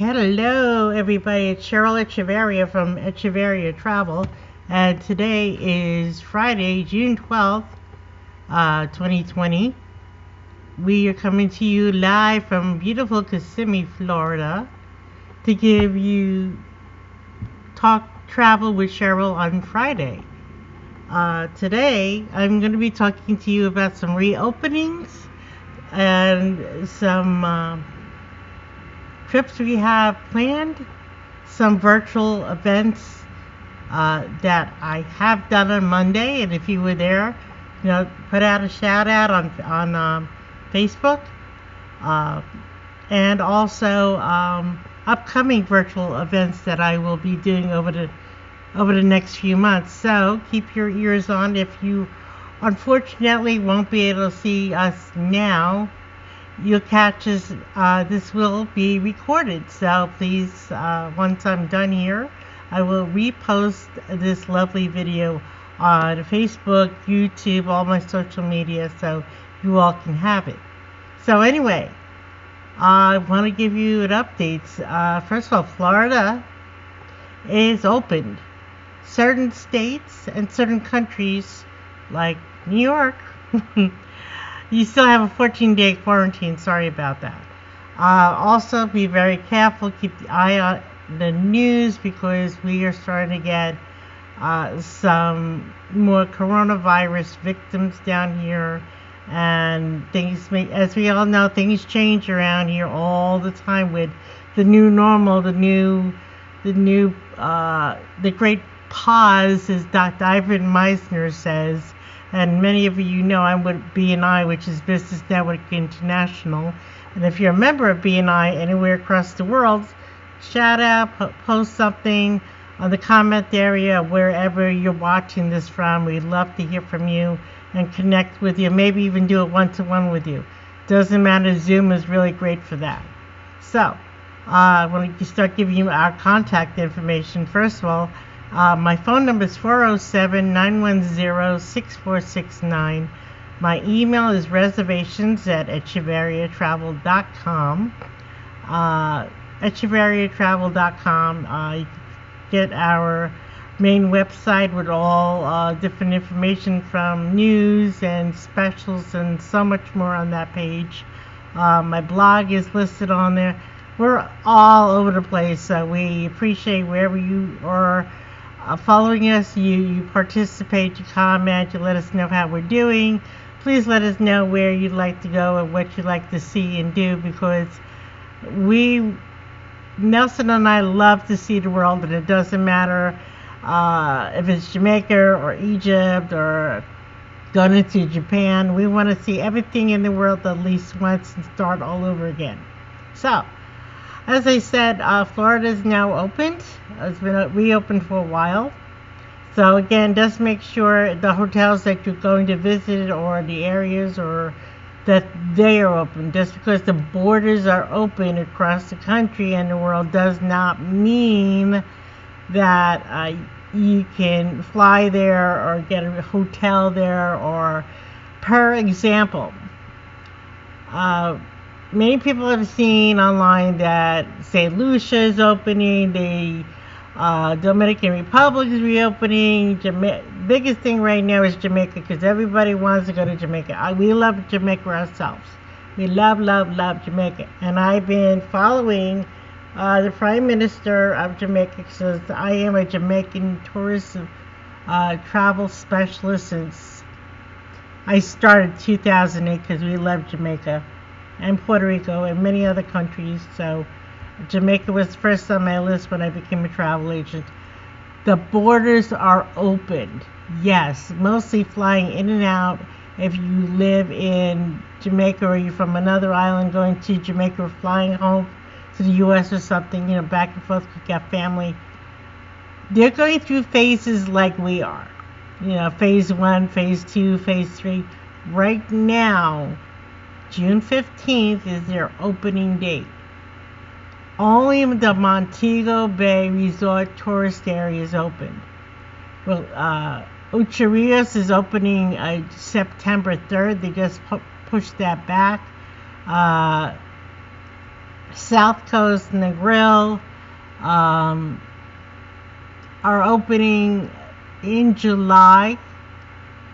Hello, everybody. It's Cheryl Echevarria from Echevarria Travel, and today is Friday, June 12th, 2020. We are coming to you live from beautiful Kissimmee, Florida, to give you Talk Travel with Cheryl on Friday. Today, I'm going to be talking to you about some reopenings and some trips we have planned, some virtual events that I have done on Monday, and if you were there, put out a shout out on Facebook, and also upcoming virtual events that I will be doing over the next few months. So keep your ears on. If you unfortunately won't be able to see us now, you'll catch us. This will be recorded, so please, once I'm done here, I will repost this lovely video on Facebook, YouTube, all my social media, so you all can have it. So anyway, I want to give you an update. First of all, Florida is opened. Certain states and certain countries, like New York, you still have a 14-day quarantine. Sorry about that. Also, be very careful. Keep the eye on the news because we are starting to get some more coronavirus victims down here. And as we all know, things change around here all the time with the new normal, the great pause, as Dr. Ivan Meisner says. And many of you know I'm with BNI, which is Business Network International. And if you're a member of BNI anywhere across the world, shout out, post something on the comment area wherever you're watching this from. We'd love to hear from you and connect with you, maybe even do a one-to-one with you. Doesn't matter, Zoom is really great for that. So, when we start giving you our contact information, first of all, my phone number is 407-910-6469. My email is reservations@echevarriatravel.com. Echevarriatravel.com. You can get our main website with all different information from news and specials and so much more on that page. My blog is listed on there. We're all over the place, so we appreciate wherever you are following us. You participate, you comment, you let us know how we're doing. Please let us know where you'd like to go and what you'd like to see and do, because Nelson and I love to see the world, and it doesn't matter if it's Jamaica or Egypt or going into Japan. We want to see everything in the world at least once and start all over again. So, as I said, Florida is now opened. It's been reopened for a while. So again, just make sure the hotels that you're going to visit or the areas or that they are open. Just because the borders are open across the country and the world does not mean that you can fly there or get a hotel there. Or, per example, many people have seen online that St. Lucia is opening, the Dominican Republic is reopening. Biggest thing right now is Jamaica, because everybody wants to go to Jamaica. We love Jamaica ourselves. We love Jamaica. And I've been following the Prime Minister of Jamaica, because I am a Jamaican tourist travel specialist since I started 2008, because we love Jamaica and Puerto Rico and many other countries. So Jamaica was first on my list when I became a travel agent. The borders are opened. Yes, mostly flying in and out. If you live in Jamaica or you're from another island going to Jamaica or flying home to the U.S. or something, back and forth, you got family. They're going through phases like we are. Phase 1, phase 2, phase 3. Right now, June 15th is their opening date. Only the Montego Bay Resort tourist area is open. Well, Ucherias is opening September 3rd. They just pushed that back. South Coast and the Grill um, are opening in July.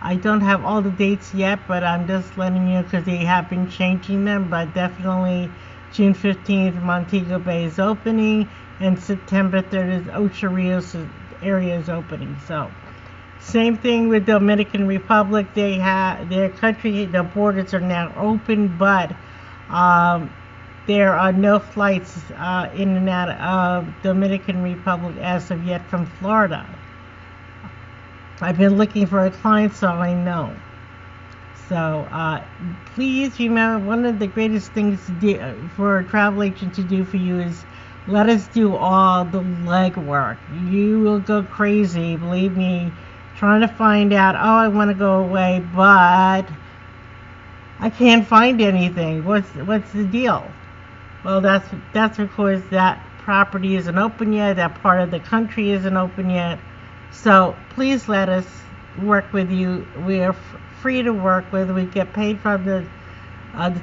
I don't have all the dates yet, but I'm just letting you know because they have been changing them. But definitely June 15th, Montego Bay is opening, and September 3rd is Ocho Rios area is opening. So same thing with Dominican Republic. They have their country, the borders are now open, but um, there are no flights in and out of Dominican Republic as of yet from Florida. I've been looking for a client, so I know. So please remember, one of the greatest things to do, for a travel agent to do for you is let us do all the legwork. You will go crazy, believe me, trying to find out, oh, I want to go away, but I can't find anything. What's the deal? Well, that's because that property isn't open yet, that part of the country isn't open yet. So please let us work with you. We are free to work with. We get paid from the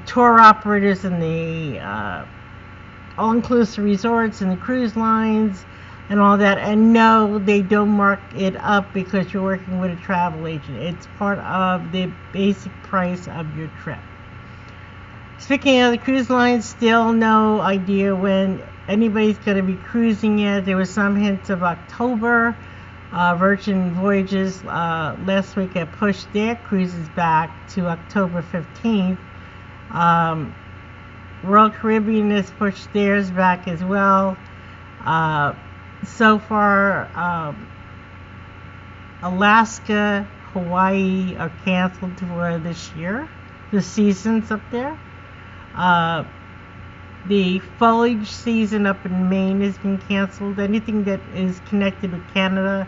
tour operators and the all-inclusive resorts and the cruise lines and all that. And no, they don't mark it up because you're working with a travel agent. It's part of the basic price of your trip. Speaking of the cruise lines, still no idea when anybody's going to be cruising yet. There was some hints of October. Virgin Voyages last week had pushed their cruises back to October 15th. Royal Caribbean has pushed theirs back as well. So far, Alaska, Hawaii are canceled for this year. The season's up there. The foliage season up in Maine has been canceled. Anything that is connected with Canada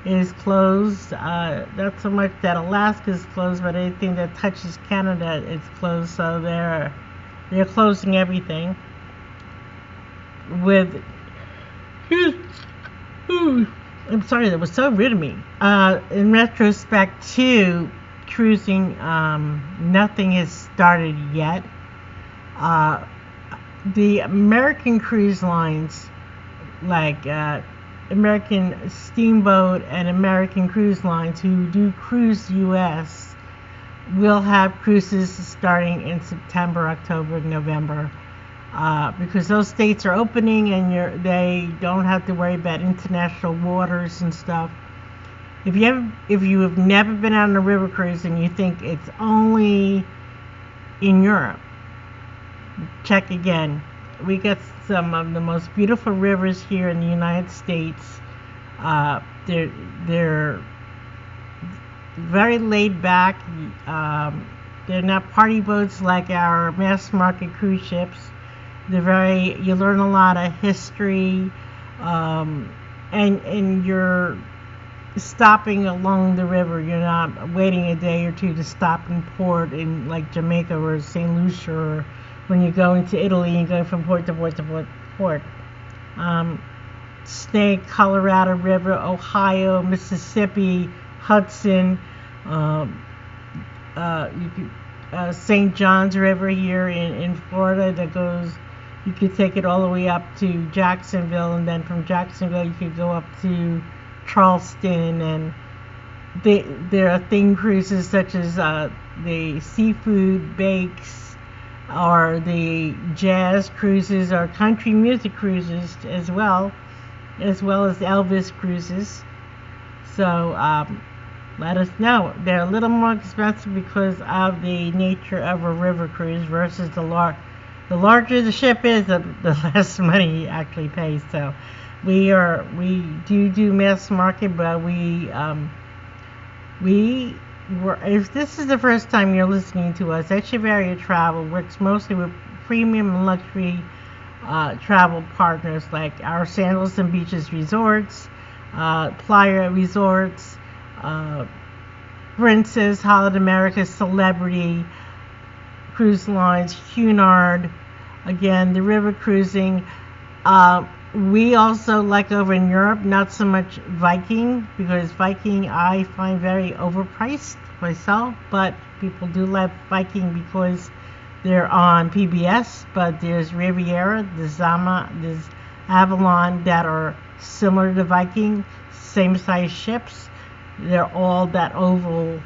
is closed. Not so much that Alaska is closed, but anything that touches Canada is closed. So they're closing everything. With I'm sorry, that was so rude of me. In retrospect to cruising, nothing has started yet. The American cruise lines, like American Steamboat and American Cruise Lines, who do cruise U.S., will have cruises starting in September, October, November, because those states are opening and they don't have to worry about international waters and stuff. If you have never been on a river cruise and you think it's only in Europe, check again. We got some of the most beautiful rivers here in the United States. They're very laid back. They're not party boats like our mass market cruise ships. You learn a lot of history, and you're stopping along the river. You're not waiting a day or two to stop in port in like Jamaica or St. Lucia, or when you go into Italy and go from port to port to port. Snake, Colorado River, Ohio, Mississippi, Hudson, St. John's River here in Florida that goes, you could take it all the way up to Jacksonville, and then from Jacksonville you could go up to Charleston, and there are theme cruises such as the seafood bakes, or the jazz cruises, or country music cruises as well as Elvis cruises. So let us know. They're a little more expensive because of the nature of a river cruise versus the larger the ship is, the less money you actually pay. So we do mass market, but if this is the first time you're listening to us, Echevarria Travel works mostly with premium and luxury travel partners like our Sandals and Beaches Resorts, Playa Resorts, Princess, Holiday America, Celebrity Cruise Lines, Cunard, again, the river cruising. We also like over in Europe, not so much Viking, because Viking I find very overpriced myself, but people do love Viking because They're on PBS, but there's Riviera, there's Avalon that are similar to Viking, same size ships. They're all that oval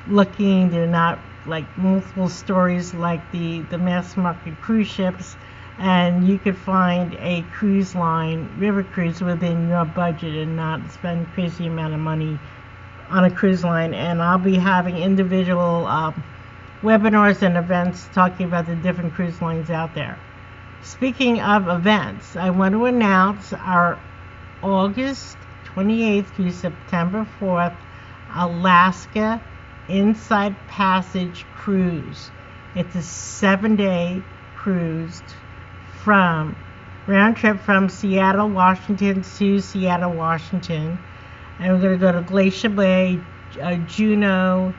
looking. They're not like multiple stories like the mass market cruise ships. And you could find a cruise line, river cruise, within your budget and not spend crazy amount of money on a cruise line. And I'll be having individual webinars and events talking about the different cruise lines out there. Speaking of events, I want to announce our August 28th through September 4th Alaska Inside Passage cruise. It's a 7-day cruise from round trip from Seattle, Washington to Seattle, Washington. And we're going to go to Glacier Bay, Juneau,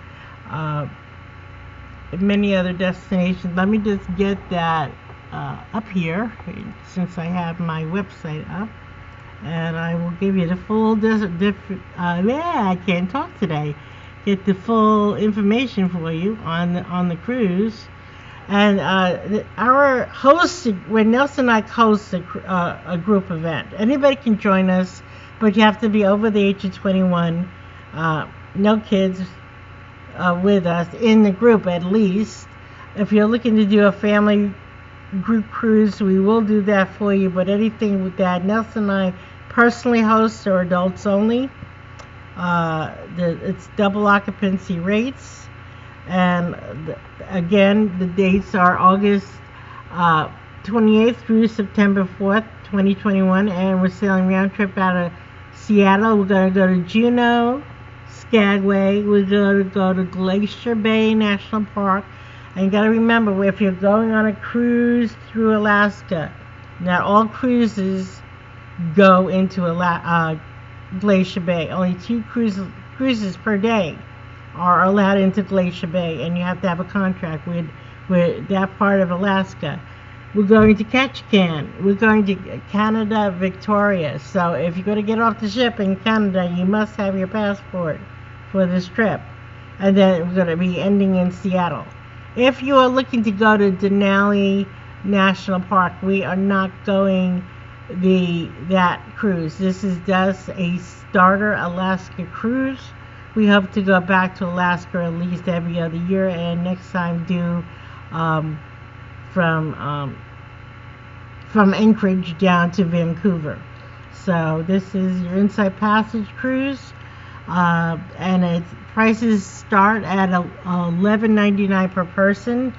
many other destinations. Let me just get that up here since I have my website up, and I will give you the full I can't talk today. Get the full information for you on the cruise. And our host, when Nelson and I host a group event, anybody can join us, but you have to be over the age of 21. No kids with us in the group, at least. If you're looking to do a family group cruise, we will do that for you, but anything with that, Nelson and I personally host are adults only. It's double occupancy rates, and again, the dates are August 28th through September 4th, 2021, and we're sailing round trip out of Seattle. We're going to go to Juneau, Skagway. We're going to go to Glacier Bay National Park. And you got to remember, if you're going on a cruise through Alaska, not all cruises go into Glacier Bay. Only 2 cruises per day are allowed into Glacier Bay, and you have to have a contract with that part of Alaska. We're going to Ketchikan. We're going to Canada, Victoria. So if you're going to get off the ship in Canada, you must have your passport for this trip. And then we're going to be ending in Seattle. If you are looking to go to Denali National Park, we are not going that cruise. This is just a starter Alaska cruise. We hope to go back to Alaska at least every other year, and next time do from Anchorage down to Vancouver. So this is your Inside Passage cruise, and its prices start at $11.99 per person.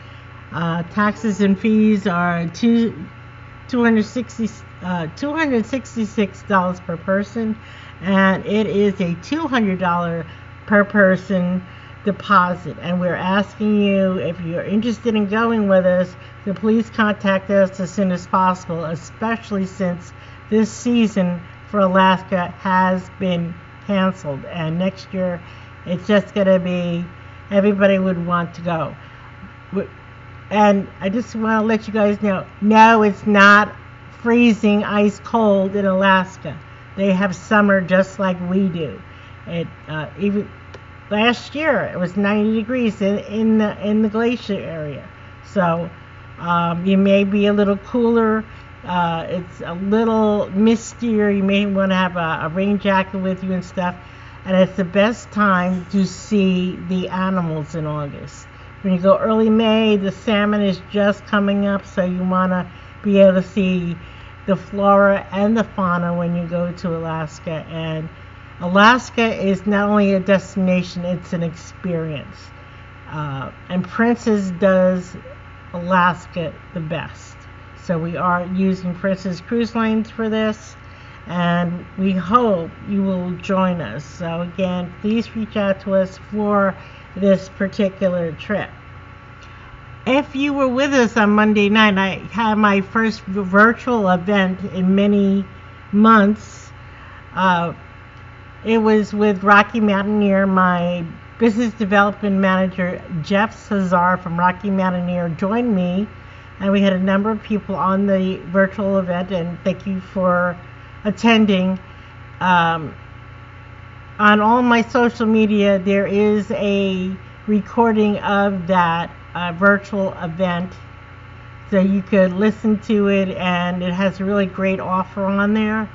Taxes and fees are $266 per person, and it is a $200 per person deposit. And we're asking you, if you're interested in going with us, to please contact us as soon as possible, especially since this season for Alaska has been canceled, and next year it's just going to be, everybody would want to go. And I just want to let you guys know, no, it's not freezing ice cold in Alaska. They have summer just like we do. Even last year it was 90 degrees in the glacier area. So you may be a little cooler. It's a little mistier. You may want to have a rain jacket with you and stuff. And it's the best time to see the animals in August. When you go early May, the salmon is just coming up, so you want to be able to see the flora and the fauna when you go to Alaska. And Alaska is not only a destination, it's an experience. And Princess does Alaska the best. So we are using Princess Cruise Lines for this, and we hope you will join us. So again, please reach out to us for this particular trip. If you were with us on Monday night, I had my first virtual event in many months. It was with Rocky Mountaineer. My business development manager, Jeff Cesar from Rocky Mountaineer, joined me, and we had a number of people on the virtual event, and thank you for attending. On all my social media, there is a recording of that virtual event, so you could listen to it, and it has a really great offer on there.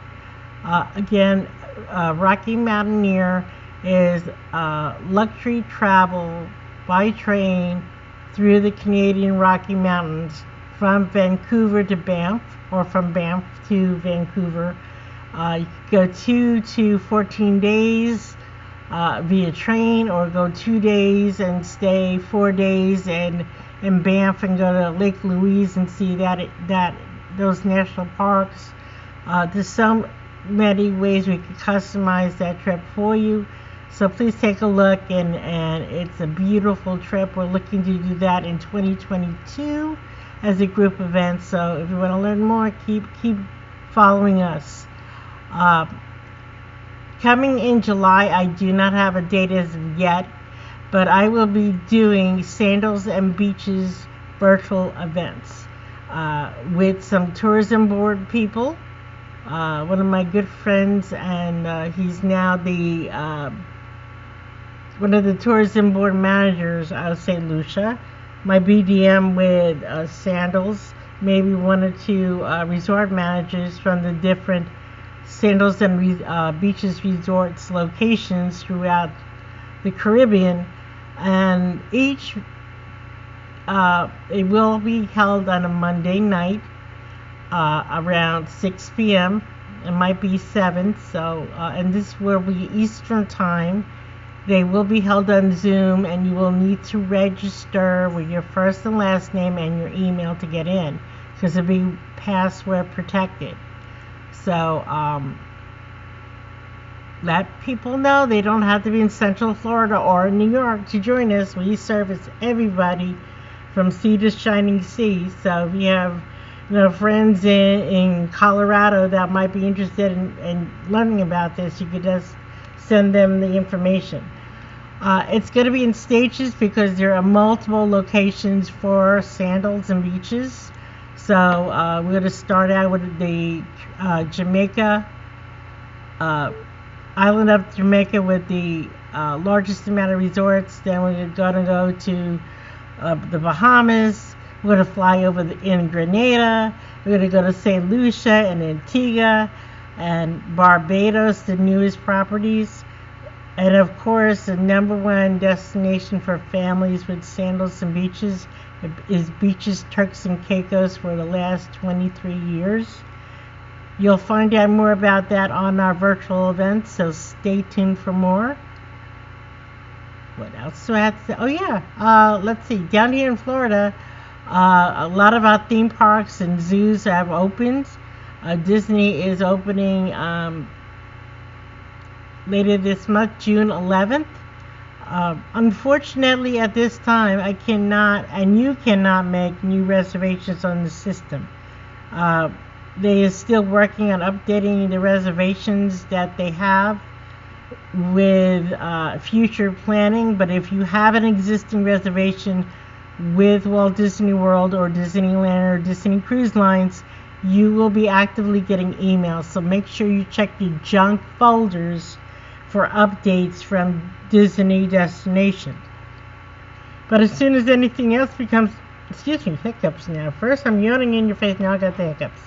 Again, Rocky Mountaineer is luxury travel by train through the Canadian Rocky Mountains from Vancouver to Banff, or from Banff to Vancouver. You could go 2 to 14 days via train, or go 2 days and stay 4 days in Banff and go to Lake Louise and see those national parks. There's so many ways we could customize that trip for you. So please take a look, and it's a beautiful trip. We're looking to do that in 2022 as a group event. So if you want to learn more, keep following us. Coming in July, I do not have a date as of yet, but I will be doing Sandals and Beaches virtual events with some tourism board people. One of my good friends, and he's now the one of the tourism board managers out of St. Lucia. My BDM with Sandals, maybe one or two resort managers from the different Sandals and Beaches resorts locations throughout the Caribbean, and each it will be held on a Monday night around 6 p.m. It might be 7, so and this will be Eastern time. They will be held on Zoom, and you will need to register with your first and last name and your email to get in, because it'll be password protected. So let people know they don't have to be in Central Florida or New York to join us. We service everybody from sea to shining sea. So if you have friends in Colorado that might be interested in learning about this, you could just send them the information. It's going to be in stages because there are multiple locations for Sandals and Beaches. So we're going to start out with the Jamaica, island of Jamaica, with the largest amount of resorts. Then we're going to go to the Bahamas. We're going to fly over in Grenada. We're going to go to St. Lucia and Antigua and Barbados, the newest properties. And of course, the number one destination for families with Sandals and Beaches is Beaches Turks and Caicos for the last 23 years. You'll find out more about that on our virtual events, so stay tuned for more. What else do I have to say? Oh yeah, let's see. Down here in Florida, a lot of our theme parks and zoos have opened. Disney is opening later this month, June 11th. Unfortunately, at this time, I cannot, and you cannot make new reservations on the system. They are still working on updating the reservations that they have with future planning. But if you have an existing reservation with Walt Disney World or Disneyland or Disney Cruise Lines, you will be actively getting emails. So make sure you check your junk folders for updates from Disney Destination. But as soon as anything else becomes, hiccups now. First I'm yawning in your face, now I got the hiccups.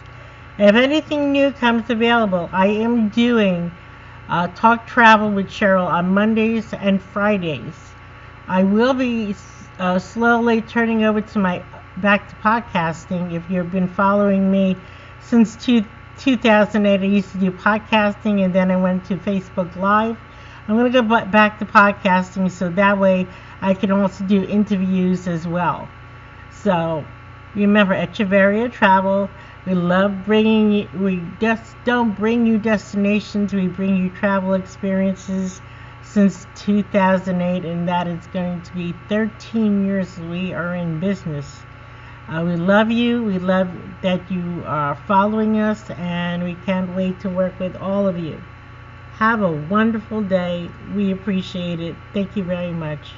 If anything new comes available, I am doing Talk Travel with Cheryl on Mondays and Fridays. I will be slowly turning over to my back to podcasting. If you've been following me since 2008, I used to do podcasting, and then I went to Facebook Live. I'm going to go back to podcasting, so that way I can also do interviews as well. So remember, Echevarria Travel, we love bringing you, we just don't bring you destinations, we bring you travel experiences since 2008, and that is going to be 13 years we are in business. We love you. We love that you are following us, and we can't wait to work with all of you. Have a wonderful day. We appreciate it. Thank you very much.